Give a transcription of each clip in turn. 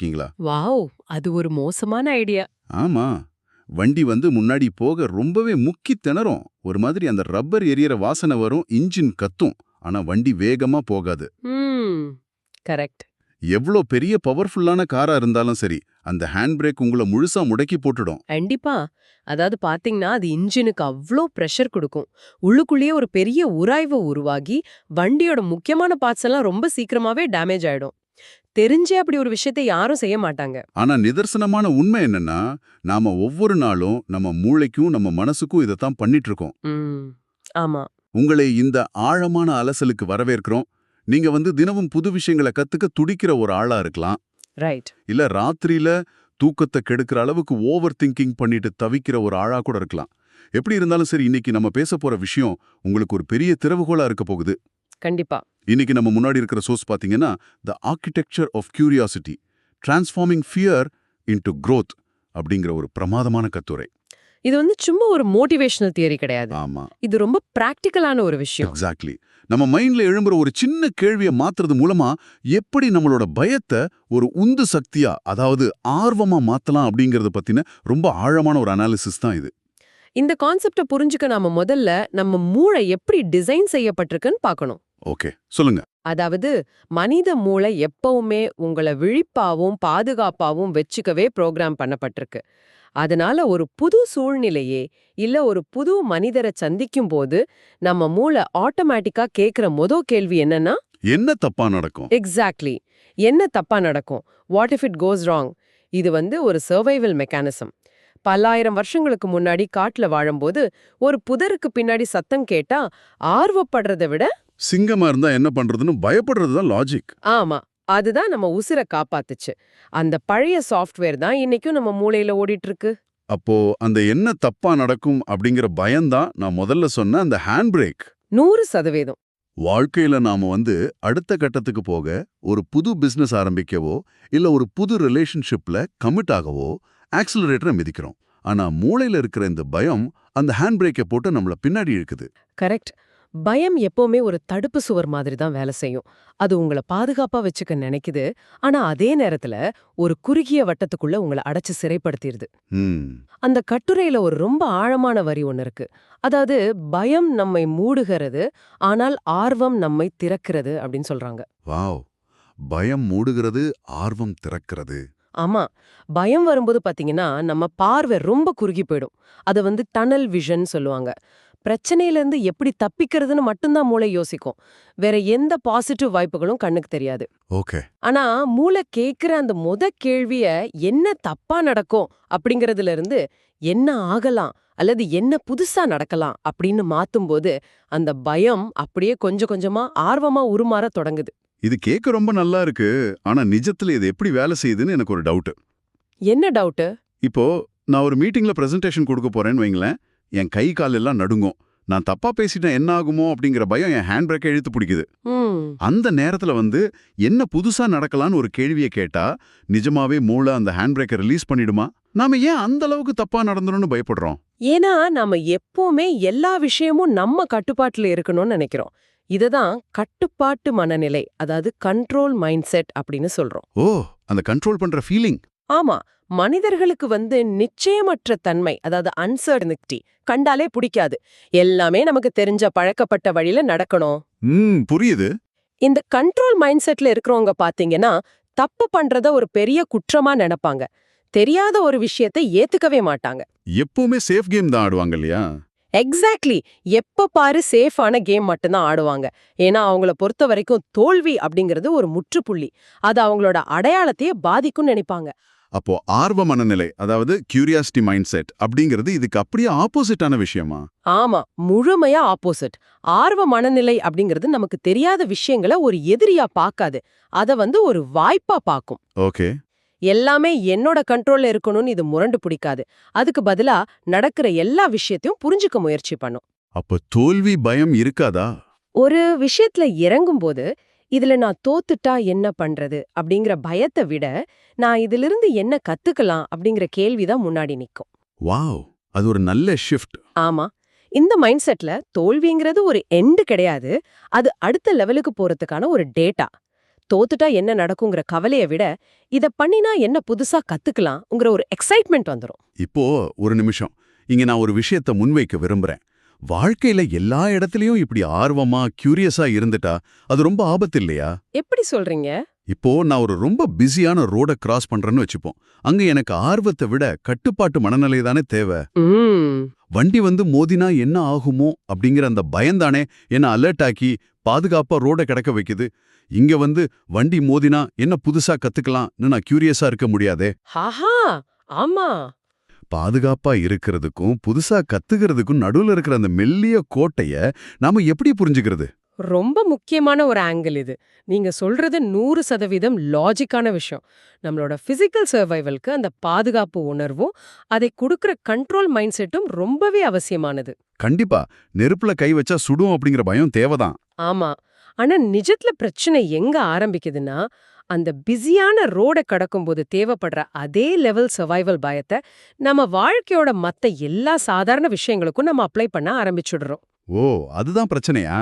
பார்த்திருக்கீங்களா? வாவ், அது ஒரு மோசமான ஐடியா. ஆமா. வண்டி முன்னாடி போக ரொம்பவே முக்கி திணறும். ஒரு மாதிரி அந்த ரப்பர் எரியற வாசனை வரும், இன்ஜின் கத்தும். ஆனா வண்டி வேகமா போகாது. கரெக்ட். எவ்ளோ பெரிய பவர்ஃபுல்லான காரா இருந்தாலும் சரி, அந்த ஹேண்ட் பிரேக் உங்கள முழுசா முடக்கி போட்டுடும். கண்டிப்பா. அதாவது பாத்தீங்கன்னா அது இன்ஜினுக்கு அவ்ளோ பிரஷர் கொடுக்கும். உள்ளுக்குள்ளேயே ஒரு பெரிய உராய்வு உருவாகி வண்டியோட முக்கியமான பார்ட்ஸ் எல்லாம் ரொம்ப சீக்கிரமாவே டேமேஜ் ஆயிடும். தெரிஞ்சே அப்படி ஒரு விஷயத்தை யாரும் செய்ய மாட்டாங்க. ஆனா நிதர்சனமான உண்மை என்னன்னா, நாம ஒவ்வொரு நாளும் நம்ம மூளைக்கும் நம்ம மனசுக்கும் இதத்தான் பண்ணிட்டு இருக்கோம். ஆமா. உங்களை இந்த ஆழமான அலசலுக்கு வரவேற்கிறோம். நீங்க தினமும் புது விஷயங்களை கத்துக்க துடிக்கிற ஒரு ஆளா இருக்கலாம். ரைட். இல்ல ராத்திரியில தூக்கத்தை கெடுக்கிற அளவுக்கு ஓவர் திங்கிங் பண்ணிட்டு தவிக்கிற ஒரு ஆளா கூட இருக்கலாம். எப்படி இருந்தாலும் சரி, இன்னைக்கு நம்ம பேச போற விஷயம் உங்களுக்கு ஒரு பெரிய திறவுகோலா இருக்க போகுது. கண்டிப்பா. இன்னைக்கு நம்ம முன்னாடி இருக்கிற சோர்ஸ் பாத்தீங்கன்னா, the architecture of curiosity transforming fear into growth அப்படிங்கிற ஒரு பிரமாதமான கட்டுரை. இது சும்மா ஒரு மோட்டிவேஷனல் தியரி கிடையாது. ஆமா, இது ரொம்ப பிராக்டிக்கலான ஒரு விஷயம். எக்ஸாக்ட்லி. நம்ம மைண்ட்ல எழும்புற ஒரு சின்ன கேள்வியை மாத்துறது மூலமா எப்படி நம்மளோட பயத்தை ஒரு உந்து சக்தியா, அதாவது ஆர்வமா மாத்தலாம் அப்படிங்கறத பத்தின ரொம்ப ஆழமான ஒரு அனாலிசிஸ் தான் இது. இந்த கான்செப்ட புரிஞ்சுக்க நாம முதல்ல நம்ம மூளை எப்படி டிசைன் செய்யப்பட்டிருக்குன்னு பார்க்கணும். ஓகே, சொல்லுங்க. அதாவது மனித மூளை எப்பவுமே உங்களை விழிப்பாவும் பாதுகாப்பாவும் வச்சுக்கவே ப்ரோக்ராம் பண்ணப்பட்டிருக்கு. அதனால ஒரு புது சூழ்நிலையே இல்ல ஒரு புது மனிதரை சந்திக்கும் போது நம்ம மூளை ஆட்டோமேட்டிக்கா கேக்குற கேள்வி என்னன்னா, என்ன தப்பா நடக்கும்? எக்ஸாக்ட்லி, என்ன தப்பா நடக்கும்? What if it goes wrong? இது ஒரு சர்வைவல் மெக்கானிசம். பல்லாயிரம் வருஷங்களுக்கு முன்னாடி காட்டுல வாழும்போது ஒரு புதருக்கு பின்னாடி சத்தம் கேட்டா ஆர்வப்படுறதை விட சிங்கமா இருந்தா என்ன பண்றதுன்னு பயப்படுறதுதான் லாஜிக். ஆமா, அதுதான் நம்ம உசிரை காப்பாத்துச்சு. அந்த பழைய சாஃப்ட்வேர் தான் இன்னைக்கும் நம்ம மூளையில ஓடிட்டு இருக்கு. அப்போ அந்த என்ன தப்பா நடக்கும் அப்படிங்கிற பயம்தான் நான் முதல்ல சொன்ன அந்த ஹேண்ட் பிரேக். 100%. வாழ்க்கையில நாம அடுத்த கட்டத்துக்கு போக, ஒரு புது பிசினஸ் ஆரம்பிக்கவோ இல்ல ஒரு புது ரிலேஷன்ஷிப்ல கமிட் ஆகவோ ஆக்சிலரேட்டரை மிதிக்கிறோம். ஆனா மூளையில இருக்கிற இந்த பயம் அந்த ஹேண்ட் பிரேக்கை போட்டு நம்மள பின்னாடி இழுக்குது. கரெக்ட். பயம் எப்பவுமே ஒரு தடுப்பு சுவர் மாதிரி தான் வேலை செய்யும். அது உங்களை பாதுகாப்பா வச்சுக்க நினைக்குது. ஆனா அதே நேரத்துல ஒரு குறுகிய வட்டத்துக்குள்ள உங்களை அடைச்சு சிறைப்படுத்திடுது. அந்த கட்டுரையில ஒரு ரொம்ப ஆழமான வரி ஒண்ணு இருக்கு. அதாவது பயம் நம்மை மூடுகிறது, ஆனால் ஆர்வம் நம்மை திறக்கிறது அப்படின்னு சொல்றாங்க. வாவ், பயம் மூடுகிறது, ஆர்வம் திறக்கிறது. ஆமா, பயம் வரும்போது பாத்தீங்கன்னா நம்ம பார்வை ரொம்ப குறுகி போயிடும். அது டனல் விஷன் சொல்லுவாங்க. பிரச்சனையிலேருந்து எப்படி தப்பிக்கிறதுன்னு மட்டும்தான் மூளை யோசிக்கும். வேற எந்த பாசிட்டிவ் வாய்ப்புகளும் கண்ணுக்கு தெரியாது. ஓகே. ஆனா மூளை கேட்கிற அந்த கேள்விய என்ன தப்பா நடக்கும் அப்படிங்கறதுல இருந்து என்ன ஆகலாம் அல்லது என்ன புதுசா நடக்கலாம் அப்படின்னு மாத்தும்போது அந்த பயம் அப்படியே கொஞ்சம் கொஞ்சமா ஆர்வமா உருமாற தொடங்குது. இது கேட்க ரொம்ப நல்லா இருக்கு. ஆனா நிஜத்துல இது எப்படி வேலை செய்யுதுன்னு எனக்கு ஒரு டவுட். என்ன டவுட்? இப்போ நான் ஒரு மீட்டிங்ல பிரசன்டேஷன் கொடுக்க போறேன்னு வைங்களேன். என் கை கால் எல்லாம் நடுங்கும். நான் தப்பா பேசிட்டேன் என்ன ஆகுமோ அப்படிங்கிற பயம் என் ஹேண்ட் பிரேக்கை இழுத்து பிடிக்குது. அந்த நேரத்துல என்ன புதுசா நடக்கலான்னு ஒரு கேள்வியை கேட்டா நிஜமாவே மூளை அந்த ஹேண்ட் பிரேக்கை ரிலீஸ் பண்ணிடுமா? நாம ஏன் அந்த அளவுக்கு தப்பா நடந்துரும்னு பயப்படுறோம்? ஏன்னா நாம எப்பவுமே எல்லா விஷயமும் நம்ம கட்டுப்பாட்டுல இருக்கணும்னு நினைக்கிறோம். இததான் கட்டுப்பாட்டு மனநிலை, அதாவது கண்ட்ரோல் மைண்ட் செட் அப்படின்னு சொல்றோம். ஓ, அந்த கண்ட்ரோல் பண்ற ஃபீலிங். ஆமா, மனிதர்களுக்கு நிச்சயமற்ற தன்மை, அதாவது அன்சர்டனிட்டி கண்டாலே பிடிக்காது. எல்லாமே நமக்கு தெரிஞ்ச பழக்கப்பட்ட வழியில நடக்கணும். புரியுது. இந்த கண்ட்ரோல் மைண்ட் செட்ல இருக்கிறவங்க பாத்தீங்கன்னா தப்பு பண்றத ஒரு பெரிய குற்றமா நினைப்பாங்க. தெரியாத ஒரு விஷயத்தை ஏத்துக்கவே மாட்டாங்க. எப்பவுமே சேஃப் கேம் தான் ஆடுவாங்க இல்லையா? எக்ஸாக்ட்லி. எப்ப பாரு சேஃபான கேம் மட்டும்தான் ஆடுவாங்க. ஏன்னா அவங்கள பொறுத்த வரைக்கும் தோல்வி அப்படிங்கிறது ஒரு முற்றுப்புள்ளி. அது அவங்களோட அடையாளத்தையே பாதிக்கும்னு நினைப்பாங்க. அப்போ ஆர்வ மனநிலை, அதாவது கியூரியாசிட்டி மைண்ட் செட் அப்படிங்கிறது இதுக்கு அப்படியே ஆப்போசிட்டான விஷயமா? ஆமா, முழுமையா ஆப்போசிட். ஆர்வ மனநிலை அப்படிங்கிறது நமக்கு தெரியாத விஷயங்களை ஒரு எதிரியா பார்க்காது. அத ஒரு வாய்ப்பா பார்க்கும். ஓகே. எல்லாமே என்னோட கண்ட்ரோல்ல இருக்கணும்னு இது முரண்டு பிடிக்காது. அதுக்கு பதிலா நடக்கிற எல்லா விஷயத்தையும் புரிஞ்சுக்க முயற்சி பண்ணும். அப்ப தோல்வி பயம் இருக்காதா? ஒரு விஷயத்துல இறங்கும் போது இதுல நான் தோத்துட்டா என்ன பண்றது அப்படிங்கிற பயத்தை விட நான் இதிலிருந்து என்ன கத்துக்கலாம் அப்படிங்கிற கேள்விதான் முன்னாடி நிக்கும். வாவ், அது ஒரு நல்ல ஷிஃப்ட். ஆமா, இந்த மைண்ட் செட்ல தோல்விங்கிறது ஒரு எண்டு கிடையாது. அது அடுத்த லெவலுக்கு போறதுக்கான ஒரு டேட்டா. தோத்துட்டா என்ன நடக்குங்கிற கவலைய விட இத பண்ணினா என்ன புதுசா கத்துக்கலாம்ங்கிற ஒரு எக்ஸைட்மெண்ட் வந்துரும். இப்போ ஒரு நிமிஷம், இங்க நான் ஒரு விஷயத்த முன்வைக்க விரும்புறேன். வாழ்க்கையில எல்லா இடத்துலயும் இப்படி ஆர்வமா கியூரியஸா இருந்துட்டா அது ரொம்ப ஆபத்து இல்லையா? எப்படி சொல்றீங்க? இப்போ நான் ஒரு ரொம்ப பிஸியான ரோட கிராஸ் பண்றேன்னு வச்சுப்போம். அங்க எனக்கு ஆர்வத்தை விட கட்டுப்பாட்டு மனநிலை தானே தேவை. வண்டி வந்து மோதினா என்ன ஆகுமோ அப்படிங்கிற அந்த பயம்தானே என்ன அலர்ட் ஆக்கி பாதுகாப்பா ரோட கடக்க வைக்குது. இங்க வந்து வண்டி மோதினா என்ன புதுசா கத்துக்கலாம்னு நான் கியூரியஸா இருக்க முடியாதே. ஆஹா, ஆமா. பாதுகாப்பா இருக்கிறதுக்கும் புதுசா கத்துக்கிறதுக்கும் நடுவுல இருக்கிற அந்த மெல்லிய கோட்டைய நாம எப்படி புரிஞ்சுக்கிறது? ரொம்ப முக்கியமான ஒரு ஆங்கிள் இது. நீங்க சொல்றது 100% லாஜிக்கான விஷயம். நம்மளோட பிசிக்கல் சர்வைவல்க்கு அந்த பாதுகாப்பு உணர்வும் அதை கொடுக்கிற கண்ட்ரோல் மைண்ட் செட்டும் ரொம்பவே அவசியமானது. கண்டிப்பா, நெருப்புல கை வச்சா சுடும் அப்படிங்கிற பயம் தேவைதான். ஆமா. ஆனா நிஜத்துல பிரச்சனை எங்க ஆரம்பிக்குதுன்னா, அந்த பிஸியான ரோட கடக்கும்போது தேவைப்படுற அதே லெவல் சர்வைவல் பயத்தை நம்ம வாழ்க்கையோட மத்த எல்லா சாதாரண விஷயங்களுக்கும் நம்ம அப்ளை பண்ண ஆரம்பிச்சுடுறோம். ஓ, அதுதான் பிரச்சனையா?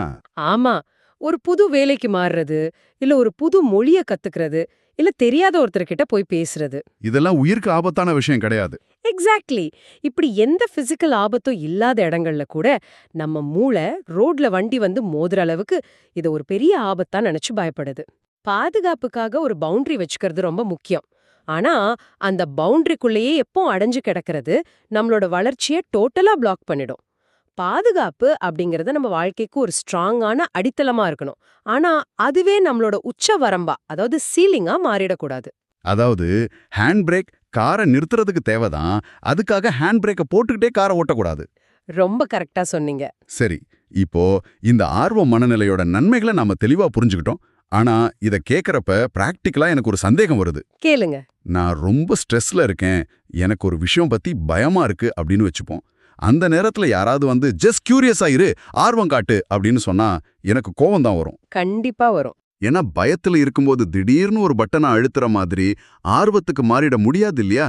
ஆமா. ஒரு புது வேலைக்கு மாறுறது, இல்ல ஒரு புது மொழிய கத்துக்கிறது, இல்ல தெரியாத ஒருத்தர்கிட்ட போய் பேசுறது. இதெல்லாம் உயிருக்கு ஆபத்தான விஷயம் கிடையாது. எக்ஸாக்ட்லி. இப்படி எந்த பிசிக்கல் ஆபத்தும் இல்லாத இடங்கள்ல கூட நம்ம மூளை ரோட்ல வண்டி வந்து மோதுற அளவுக்கு இத ஒரு பெரிய ஆபத்தா நினைச்சு பயப்படுது. பாதுகாப்புக்காக ஒரு பவுண்டரி வச்சுக்கிறது ரொம்ப முக்கியம். ஆனா அந்த பவுண்டரிக்குள்ளேயே எப்போ அடைஞ்சு கிடக்கிறது நம்மளோட வளர்ச்சியை டோட்டலா பிளாக் பண்ணிடும். பாதுகாப்பு அப்படிங்கறது நம்ம வாழ்க்கைக்கு ஒரு ஸ்ட்ராங்கான அடித்தளமா இருக்கணும். ஆனா அதுவே நம்மளோட உச்ச வரம்பா, அதாவது சீலிங்கா மாறிடக்கூடாது. அதாவது ஹேண்ட் பிரேக் காரை நிறுத்துறதுக்கு தேவைதான். அதுக்காக ஹேண்ட் பிரேக்கை போட்டுக்கிட்டே காரை ஓட்டக்கூடாது. ரொம்ப கரெக்டா சொன்னீங்க. சரி, இப்போ இந்த ஆர்வ மனநிலையோட நன்மைகளை நாம தெளிவா புரிஞ்சுக்கிட்டோம். ஆனா இத கேக்குறப்ப பிராக்டிக்கலா எனக்கு ஒரு சந்தேகம் வருது. கேளுங்க. நான் ரொம்ப ஸ்ட்ரெஸ்ல இருக்கேன், எனக்கு ஒரு விஷயம் பத்தி பயமா இருக்கு அப்படின்னு வச்சுப்போம். அந்த நேரத்துல யாராவது வந்து ஜஸ்ட் கியூரியஸா இரு, ஆர்வம் காட்டு அப்படின்னு சொன்னா எனக்கு கோவம் தான் வரும். கண்டிப்பா வரும். ஏன்னா பயத்துல இருக்கும்போது திடீர்னு ஒரு பட்டனை அழுத்துற மாதிரி ஆர்வத்துக்கு மாறிட முடியாது இல்லையா?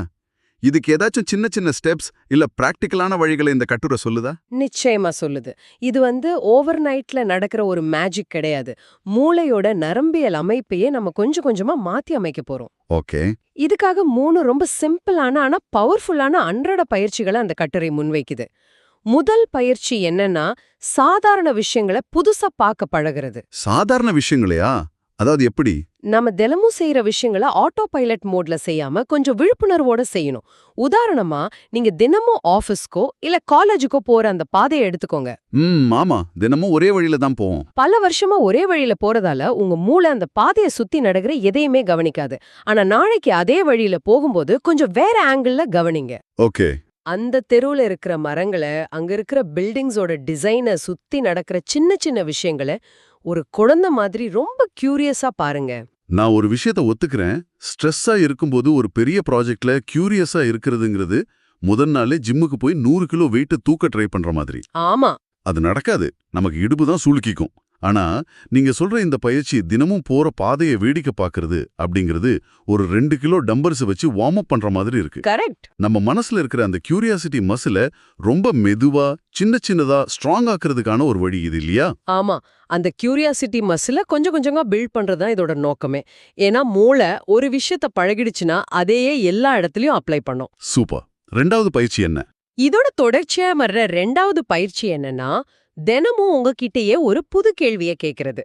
இதுக்கு ஏதாச்சும் சின்ன சின்ன ஸ்டெப்ஸ் இல்ல பிராக்டிக்கலான வழிகளை இந்த கட்டுரை சொல்லுதா? நிச்சயமா சொல்லுது. இது வந்து ஓவர் நைட்ல நடக்கிற ஒரு மேஜிக் கிடையாது. மூளையோட நரம்பியல் அமைப்பையே நம்ம கொஞ்சம் கொஞ்சமா மாத்தி அமைக்க போறோம். ஓகே. இதுக்காக 3 ரொம்ப சிம்பிளான ஆனா பவர்ஃபுல்லான அன்றாட பயிற்சிகளை அந்த கட்டுரை முன்வைக்குது. முதல் பயிற்சி என்னன்னா, சாதாரண விஷயங்களை புதுசா பார்க்க பழகுறது. சாதாரண விஷயங்களையா? அதாவது எப்படி? நம்ம தினமும் செய்யற விஷயங்களை ஆட்டோ பைலட் மோட்ல செய்யாம கொஞ்சம் விழிப்புணர்வோட செய்யணும். உதாரணமா, நீங்க தினமும் ஆபீஸ்க்கோ இல்ல காலேஜுக்கோ போற அந்த பாதையை எடுத்துக்கோங்க. ஆமா, தினமும் ஒரே வழியில தான் போவோம். பல வருஷமா ஒரே வழியில போறதால உங்க மூளை அந்த பாதையை சுத்தி நடக்கிற எதையுமே கவனிக்காது. ஆனா நாளைக்கு அதே வழியில போகும்போது கொஞ்சம் வேற ஆங்கிள்ல கவனிங்க. ஓகே. அந்த தெருவுல இருக்கிற மரங்களை, அங்க இருக்கிற பில்டிங்ஸோட டிசைனை, சுத்தி நடக்கிற சின்ன சின்ன விஷயங்களை ஒரு குழந்தை மாதிரி ரொம்ப கியூரியஸா பாருங்க. நான் ஒரு விஷயத்த ஒத்துக்கிறேன். ஸ்ட்ரெஸ்ஸா இருக்கும்போது ஒரு பெரிய ப்ராஜெக்ட்ல கியூரியஸா இருக்கிறதுங்கிறது முதல் நாளே ஜிம்முக்கு போய் 100 கிலோ வெயிட் தூக்க ட்ரை பண்ற மாதிரி. ஆமா. அது நடக்காது. நமக்கு இடுப்பு தான் சுளுக்கிக்கும். ஆனா நீங்க சொல்ற இந்த பயிற்சி தினமும் போற பாதையை வேடிக்கை பார்க்கறது அப்படிங்கிறது ஒரு 2 கிலோ டம்பர்ஸ் வச்சு வார்ம் அப் பண்ற மாதிரி இருக்கு. கரெக்ட். நம்ம மனசுல இருக்கிற அந்த கியூரியாசிட்டி மசில ரொம்ப மெதுவா சின்ன சின்னதா ஸ்ட்ராங் ஆக்குறதுக்கான ஒரு வழி இது இல்லையா? ஆமா. அந்த கியூரியாசிட்டி மசில கொஞ்சம் கொஞ்சமா பில்ட் பண்றதுதான் இதோட நோக்கமே. ஏன்னா மூளை ஒரு விஷயத்த பழகிடுச்சுன்னா அதையே எல்லா இடத்துலயும் அப்ளை பண்ணும். சூப்பர். 2வது பயிற்சி என்ன? இதோட தொடர்ச்சியா வர்ற 2வது பயிற்சி என்னன்னா, தினமும் உங்ககிட்டயே ஒரு புது கேள்விய கேக்குறது.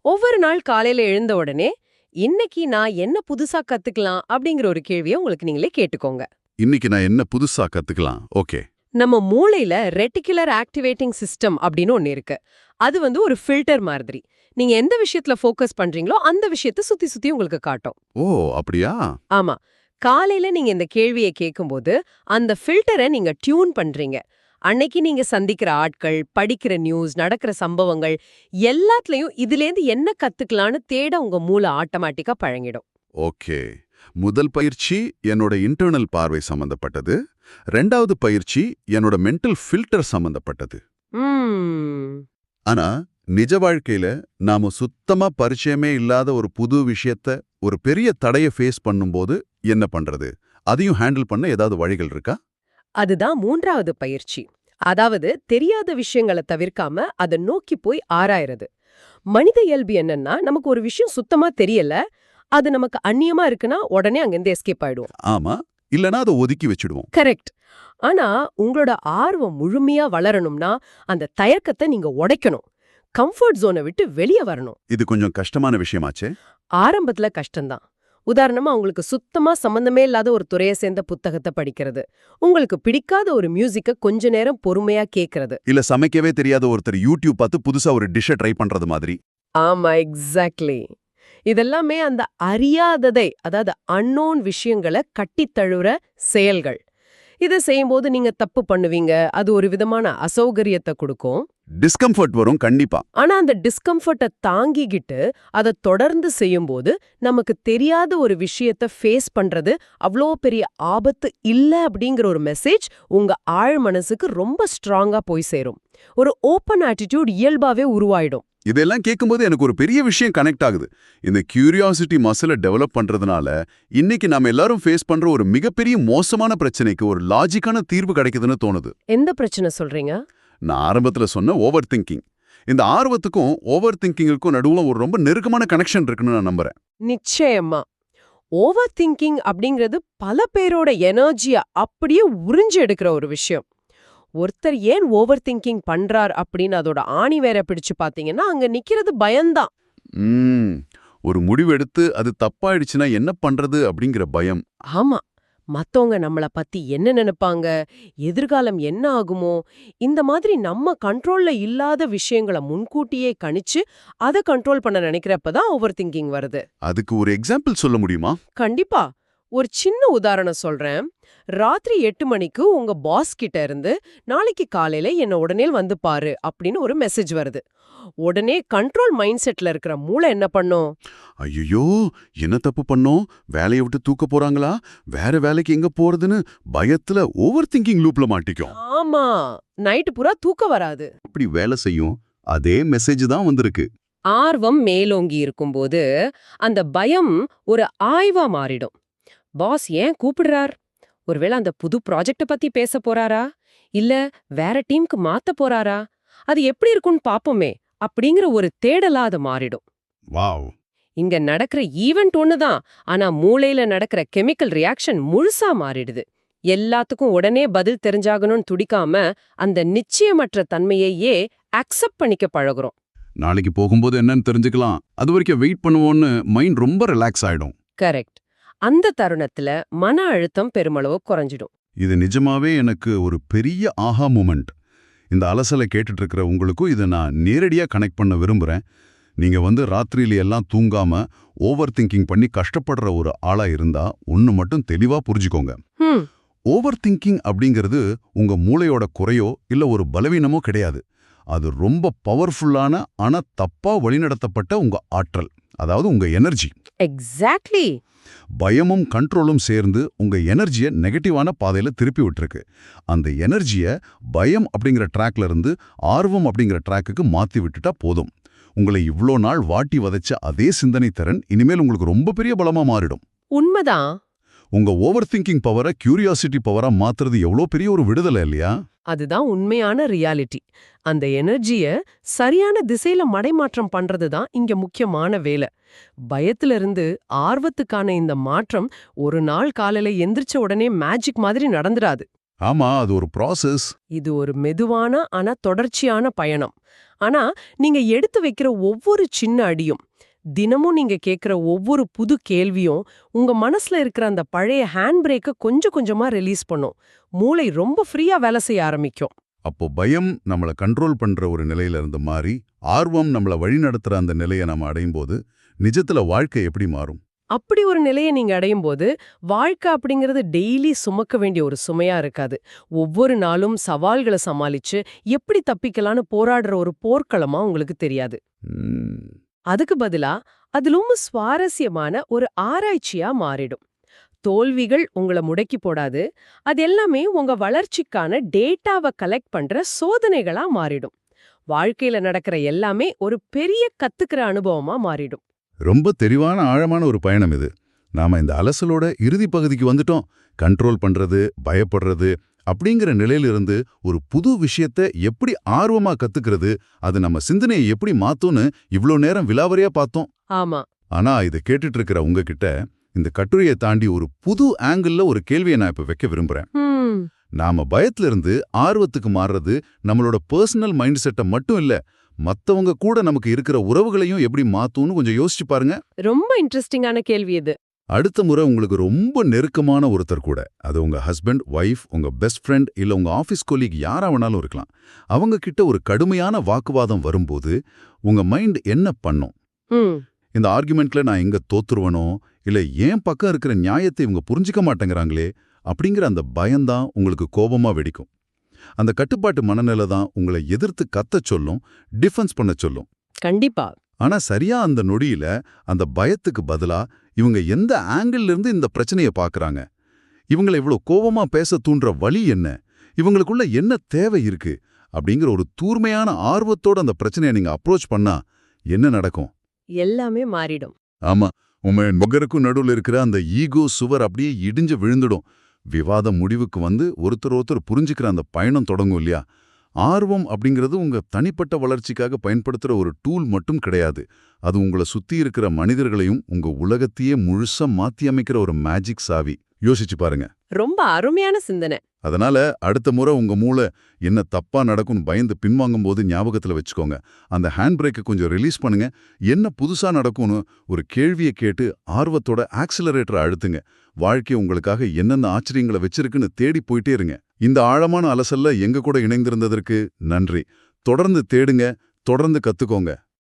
ஒவ்வொரு நாள் காலையில எழுந்த உடனே, இன்னைக்கு நான் என்ன புதுசா கத்துக்கலாம் அப்படிங்கிற ஒரு கேள்வியை உங்களுக்கு நீங்களே கேட்டுக்கோங்க. இன்னைக்கு நான் என்ன புதுசா கத்துக்கலாம்? ஓகே. நம்ம மூளையில ரெட்டிகுலர் ஆக்டிவேட்டிங் சிஸ்டம் அப்படின்னு ஒன்னு இருக்கு. அது வந்து ஒரு ஃபில்டர் மாதிரி. நீங்க எந்த விஷயத்துல ஃபோக்கஸ் பண்றீங்களோ அந்த விஷயத்தை சுத்தி சுத்தி உங்களுக்கு காட்டும். ஓ, அப்படியா? ஆமா. காலையில நீங்க இந்த கேள்வியை கேட்கும்போது அந்த ஃபில்டரை நீங்க டியூன் பண்றீங்க. அன்னைக்கு நீங்க சந்திக்கிற ஆட்கள், படிக்கிற நியூஸ், நடக்கிற சம்பவங்கள் எல்லாத்துலயும் இதுலேருந்து என்ன கத்துக்கலான்னு தேட உங்க மூளை ஆட்டோமேட்டிக்கா பழங்கிடும். ஓகே. முதல் பயிற்சி என்னோட இன்டர்னல் பார்வை சம்பந்தப்பட்டது. 2வது பயிற்சி என்னோட மென்டல் ஃபில்டர் சம்பந்தப்பட்டது. ஆனா நிஜ வாழ்க்கையில நாம சுத்தமா பரிச்சயமே இல்லாத ஒரு புது விஷயத்த, ஒரு பெரிய தடைய ஃபேஸ் பண்ணும்போது என்ன பண்றது? அதையும் ஹேண்டில் பண்ண ஏதாவது வழிகள் இருக்கா? அதுதான் 3வது பயிற்சி. அதாவது தெரியாத விஷயங்களை தவிர்க்காம அதை நோக்கி போய் ஆராயறது. மனித இயல்பு என்னன்னா, நமக்கு ஒரு விஷயம் சுத்தமா தெரியல, அது நமக்கு அந்நியமா இருக்குன்னா உடனே அங்கிருந்து எஸ்கேப் ஆயிடுவோம். ஆமா, இல்லனா அதை ஒதுக்கி வச்சிடுவோம். கரெக்ட். ஆனா உங்களோட ஆர்வம் முழுமையா வளரணும்னா அந்த தயக்கத்தை நீங்க உடைக்கணும். கம்ஃபர்ட் ஜோனை விட்டு வெளியே வரணும். இது கொஞ்சம் கஷ்டமான விஷயமாச்சே. ஆரம்பத்துல கஷ்டம்தான். உதாரணமா உங்களுக்கு சுத்தமா சம்பந்தமே இல்லாத ஒரு துறையை சேர்ந்த புத்தகத்தை படிக்கிறது, உங்களுக்கு பிடிக்காத ஒரு மியூசிக்க கொஞ்ச நேரம் பொறுமையா கேட்கறது. இல்ல சமைக்கவே தெரியாத ஒருத்தர் யூடியூப் பார்த்து புதுசா ஒரு டிஷ்ஷை ட்ரை பண்றது மாதிரி. ஆமா, எக்ஸாக்ட்லி. இதெல்லாமே அந்த அறியாததை, அதாவது அன்னோன் விஷயங்களை கட்டித் தழுவுற செயல்கள். இதை செய்யும்போது நீங்க தப்பு பண்ணுவீங்க, அது ஒரு விதமான அசௌகரியத்தை கொடுக்கும். டிஸ்கம்ஃபர்ட் வரும் கண்டிப்பா. ஆனா அந்த டிஸ்கம்ஃபர்ட்டை தாங்கிக்கிட்டு அதை தொடர்ந்து செய்யும்போது நமக்கு தெரியாத ஒரு விஷயத்தை ஃபேஸ் பண்றது அவ்வளோ பெரிய ஆபத்து இல்ல அப்படிங்கிற ஒரு மெசேஜ் உங்க ஆழ் மனசுக்கு ரொம்ப ஸ்ட்ராங்கா போய் சேரும். ஒரு ஓப்பன் ஆட்டிடியூட் இயல்பாவே உருவாயிடும். இதெல்லாம் கேட்கும்போது எனக்கு ஒரு பெரிய விஷயம் கனெக்ட் ஆகுது. இந்த கியூரியாசிட்டி மசிலை டெவலப் பண்றதுனால இன்னைக்கு நாம எல்லாரும் ஃபேஸ் பண்ற ஒரு மிகப்பெரிய மோசமான பிரச்சனைக்கு ஒரு லாஜிக்கான தீர்வு கிடைக்குதுன்னு தோணுது. எந்த பிரச்சனை சொல்றீங்க? நான் ஆரம்பத்துல சொன்ன ஓவர் திங்கிங். இந்த ஆர்வத்துக்கும் ஓவர் திங்கிங்குக்கும் நடுவுல ஒரு ரொம்ப நெருக்கமான கனெக்ஷன் இருக்குன்னு நான் நம்புறேன். நிச்சயமா. ஓவர் திங்கிங் அப்படிங்கிறது பல பேரோட எனர்ஜியை அப்படியே உறிஞ்சு எடுக்கிற ஒரு விஷயம். ஒருத்தர் ஏன் ஓவர் திங்கிங் பண்றார் அப்படின்னு அதோட ஆணி வேற பிடிச்சு பாத்தீங்கன்னா அங்க நிக்கிறது பயம்தான். ஒரு முடிவு எடுத்து அது தப்பாயிடுச்சுன்னா என்ன பண்றது அப்படிங்கிற பயம். ஆமா, மத்தவங்க நம்மள பத்தி என்ன நினைப்பாங்க, எதிர்காலம் என்ன ஆகுமோ, இந்த மாதிரி நம்ம கண்ட்ரோல்ல இல்லாத விஷயங்களை முன்கூட்டியே கணிச்சு அதை கண்ட்ரோல் பண்ண நினைக்கிறப்பதான் ஓவர் திங்கிங் வருது. அதுக்கு ஒரு எக்ஸாம்பிள் சொல்ல முடியுமா? கண்டிப்பா. ஒரு சின்ன உதாரணம் சொல்றேன். ராத்திரி 8 மணிக்கு உங்க பாஸ் கிட்ட இருந்து நாளைக்கு காலையில என்ன உடனே வந்து பாரு அப்படின்னு ஒரு மெசேஜ் வருது. உடனே கண்ட்ரோல் மைண்ட் செட்ல இருக்கிற மூளை என்ன பண்ணும்? ஐயோ, என்ன தப்பு பண்ணோம், வேலையை விட்டு தூக்க போறாங்களா, வேற வேலைக்கு எங்க போறதுன்னு பயத்துல ஓவர் திங்கிங் லூப்ல மாட்டிக்கும். ஆமா, நைட்டு பூரா தூக்கம் வராது. இப்படி வேலை செய்யும் அதே மெசேஜ் தான் வந்திருக்கு. ஆர்வம் மேலோங்கி இருக்கும்போது அந்த பயம் ஒரு ஆய்வா மாறிடும். பாஸ் ஏன் கூப்பிடுறார்? ஒருவேளை அந்த புது ப்ராஜெக்ட பத்தி பேச போறாரா, இல்ல வேற டீமுக்கு மாத்த போறாரா, அது எப்படி இருக்கும்னு பாப்போமே அப்படிங்கிற ஒரு தேடலா அது மாறிடும். வாவ். இங்க நடக்கிற ஈவென்ட் ஒண்ணுதான், ஆனா மூளையில நடக்கிற கெமிக்கல் ரியாக்ஷன் முழுசா மாறிடுது. எல்லாத்துக்கும் உடனே பதில் தெரிஞ்சாகணும்னு துடிக்காம அந்த நிச்சயமற்ற தன்மையையே அக்செப்ட் பண்ணிக்க பழகுறோம். நாளைக்கு போகும்போது என்னன்னு தெரிஞ்சுக்கலாம், அது வரைக்கும் வெயிட் பண்ணுவோன்னு மைண்ட் ரொம்ப ரிலாக்ஸ் ஆயிடும். கரெக்ட். அந்த தருணத்துல மன அழுத்தம் பெருமளவு குறைஞ்சிடும். இது நிஜமாவே எனக்கு ஒரு பெரிய ஆஹா மூமெண்ட். இந்த அலசலை கேட்டுட்டு இருக்கிற உங்களுக்கும் இதை நான் நேரடியா கனெக்ட் பண்ண விரும்புறேன். நீங்க ராத்திரியில எல்லாம் தூங்காம ஓவர் திங்கிங் பண்ணி கஷ்டப்படுற ஒரு ஆளா இருந்தா ஒன்னு மட்டும் தெளிவா புரிஞ்சுக்கோங்க. ஓவர் திங்கிங் அப்படிங்கிறது உங்க மூளையோட குறையோ இல்ல ஒரு பலவீனமோ கிடையாது. அது ரொம்ப பவர்ஃபுல்லான ஆனா தப்பா வழிநடத்தப்பட்ட உங்க ஆற்றல், அதாவது உங்க எனர்ஜி. எக்ஸாக்ட்லி. பயமும் கண்ட்ரோலும் சேர்ந்து உங்க எனர்ஜியை நெகட்டிவான பாதையில திருப்பி விட்டுருக்கு. அந்த எனர்ஜியை பயம் அப்படிங்கிற ட்ராக்ல இருந்து ஆர்வம் அப்படிங்கிற ட்ராக்குக்கு மாத்தி விட்டுட்டா போதும். உங்களை இவ்ளோ நாள் வாட்டி வதைச்ச அதே சிந்தனை திறன் இனிமேல் உங்களுக்கு ரொம்ப பெரிய பலமா மாறிடும். உண்மைதான். உங்க ஓவர் திங்கிங் பவரை கியூரியாசிட்டி பவரா மாத்துறது எவ்வளோ பெரிய ஒரு விடுதலை இல்லையா? அதுதான் உண்மையான ரியாலிட்டி. அந்த எனர்ஜிய சரியான திசையில மடைமாற்றம் பண்றதுதான் இங்க முக்கியமான வேலை. பயத்துல இருந்து ஆர்வத்துக்கான இந்த மாற்றம் ஒரு நாள் காலையில எந்திரிச்ச உடனே மேஜிக் மாதிரி நடந்துராது. ஆமா, அது ஒரு ப்ராசஸ். இது ஒரு மெதுவான ஆனா தொடர்ச்சியான பயணம். ஆனா நீங்க எடுத்து வைக்கிற ஒவ்வொரு சின்ன அடியும், தினமும் நீங்க கேட்கிற ஒவ்வொரு புது கேள்வியும் உங்க மனசுல இருக்கிற அந்த பழைய ஹேண்ட் பிரேக்க கொஞ்சம் கொஞ்சமா ரிலீஸ் பண்ணும். மூளை ரொம்ப ஃப்ரீயா வேலை செய்ய ஆரம்பிக்கும். அப்போ பயம் நம்மளை கண்ட்ரோல் பண்ற ஒரு நிலையில இருந்து மாறி ஆர்வம் நம்மளை வழிநடத்துற அந்த நிலையை நம்ம அடையும் போது நிஜத்துல வாழ்க்கை எப்படி மாறும்? அப்படி ஒரு நிலையை நீங்க அடையும் போது வாழ்க்கை அப்படிங்கிறது டெய்லி சுமக்க வேண்டிய ஒரு சுமையா இருக்காது. ஒவ்வொரு நாளும் சவால்களை சமாளிச்சு எப்படி தப்பிக்கலான்னு போராடுற ஒரு போர்க்களமா உங்களுக்கு தெரியாது. அதுக்கு பதிலா அதிலும் சுவாரஸ்யமான ஒரு ஆராய்ச்சியா மாறிடும். தோல்விகள் உங்களை முடக்கி போடாது, அது எல்லாமே உங்க வளர்ச்சிக்கான டேட்டாவை கலெக்ட் பண்ற சோதனைகளா மாறிடும். வாழ்க்கையில நடக்கிற எல்லாமே ஒரு பெரிய கத்துக்கிற அனுபவமா மாறிடும். ரொம்ப தெளிவான ஆழமான ஒரு பயணம் இது. நாம இந்த அலசலோட இறுதி பகுதிக்கு வந்துட்டோம். கண்ட்ரோல் பண்றது, பயப்படுறது, அப்படிங்கிற நிலையிலிருந்து ஒரு புது விஷயத்த எப்படி ஆர்வமா கத்துக்கிறது, அது நம்ம சிந்தனையை எப்படி மாத்தும்னு இவ்ளோ நேரம் விலாவரியா பார்த்தோம். ஆமா. ஆனா இத கேட்டுட்டு இருக்கிற உங்ககிட்ட இந்த கட்டுரையை தாண்டி ஒரு புது ஆங்கிள்ல ஒரு கேள்வியை நான் இப்ப வைக்க விரும்புறேன். நாம பயத்துல இருந்து ஆர்வத்துக்கு மாறுறது நம்மளோட பர்சனல் மைண்ட் செட்டை மட்டும் இல்ல, மத்தவங்க கூட நமக்கு இருக்கிற உறவுகளையும் எப்படி மாத்தும்னு கொஞ்சம் யோசிச்சு பாருங்க. ரொம்ப இன்ட்ரெஸ்டிங்கான கேள்வி இது. அடுத்த முறை உங்களுக்கு ரொம்ப நெருக்கமான ஒருத்தர் கூட, அது உங்க ஹஸ்பண்ட், ஒய்ஃப், உங்க பெஸ்ட் ஃப்ரெண்ட் இல்ல உங்க ஆபீஸ் கொலீக் யாரா வேணாலும் இருக்கலாம், அவங்க கிட்ட ஒரு கடுமையான வாக்குவாதம் வரும்போது உங்க மைண்ட் என்ன பண்ணும்? இந்த ஆர்குமெண்ட்ல நான் எங்க தோத்துருவனோ, இல்ல ஏன் பக்கம் இருக்கிற நியாயத்தை இவங்க புரிஞ்சுக்க மாட்டேங்கிறாங்களே அப்படிங்கிற அந்த பயம்தான் உங்களுக்கு கோபமா வெடிக்கும். அந்த கட்டுப்பாட்டு மனநிலை தான் உங்களை எதிர்த்து கத்தச் சொல்லும், டிஃபென்ஸ் பண்ண சொல்லும். கண்டிப்பா. ஆனா சரியா அந்த நொடியில அந்த பயத்துக்கு பதிலா இவங்க எந்த ஆங்கிள் இருந்து இந்த பிரச்சனையை பார்க்கறாங்க, இவங்களை இவ்வளவு கோபமா பேச தூண்டுற வழி என்ன, இவங்களுக்குள்ள என்ன தேவை இருக்கு அப்படிங்கிற ஒரு தூர்மையான ஆர்வத்தோட அந்த பிரச்சனையை நீங்க அப்ரோச் பண்ணா என்ன நடக்கும்? எல்லாமே மாறிடும். ஆமா, உங்க முகருக்கும் நடுவுல இருக்கிற அந்த ஈகோ சுவர் அப்படியே இடிஞ்சு விழுந்துடும். விவாத முடிவுக்கு வந்து ஒருத்தர் புரிஞ்சுக்கிற அந்த பயணம் தொடங்கும் இல்லையா? ஆர்வம் அப்படிங்கிறது உங்க தனிப்பட்ட வளர்ச்சிக்காக பயன்படுத்துற ஒரு டூல் மட்டும் கிடையாது. அது உங்களை சுத்தி இருக்கிற மனிதர்களையும் உங்க உலகத்தையே முழுசா மாத்தி அமைக்கிற ஒரு மேஜிக் சாவி. யோசிச்சு பாருங்க. ரொம்ப அருமையான சிந்தனை. அதனால அடுத்த முறை உங்க மூளை என்ன தப்பா நடக்கும்னு பயந்து பின்வாங்கும் போது ஞாபகத்துல வச்சுக்கோங்க, அந்த ஹேண்ட் பிரேக்கை கொஞ்சம் ரிலீஸ் பண்ணுங்க. என்ன புதுசா நடக்கும்னு ஒரு கேள்வியை கேட்டு ஆர்வத்தோட ஆக்சிலரேட்டரை அழுத்துங்க. வாழ்க்கை உங்களுக்காக என்னென்ன ஆச்சரியங்களை வச்சிருக்குன்னு தேடி போயிட்டே இருங்க. இந்த ஆழமான அலசல்ல எங்க கூட இணைந்திருந்ததற்கு நன்றி. தொடர்ந்து தேடுங்க, தொடர்ந்து கத்துக்கோங்க.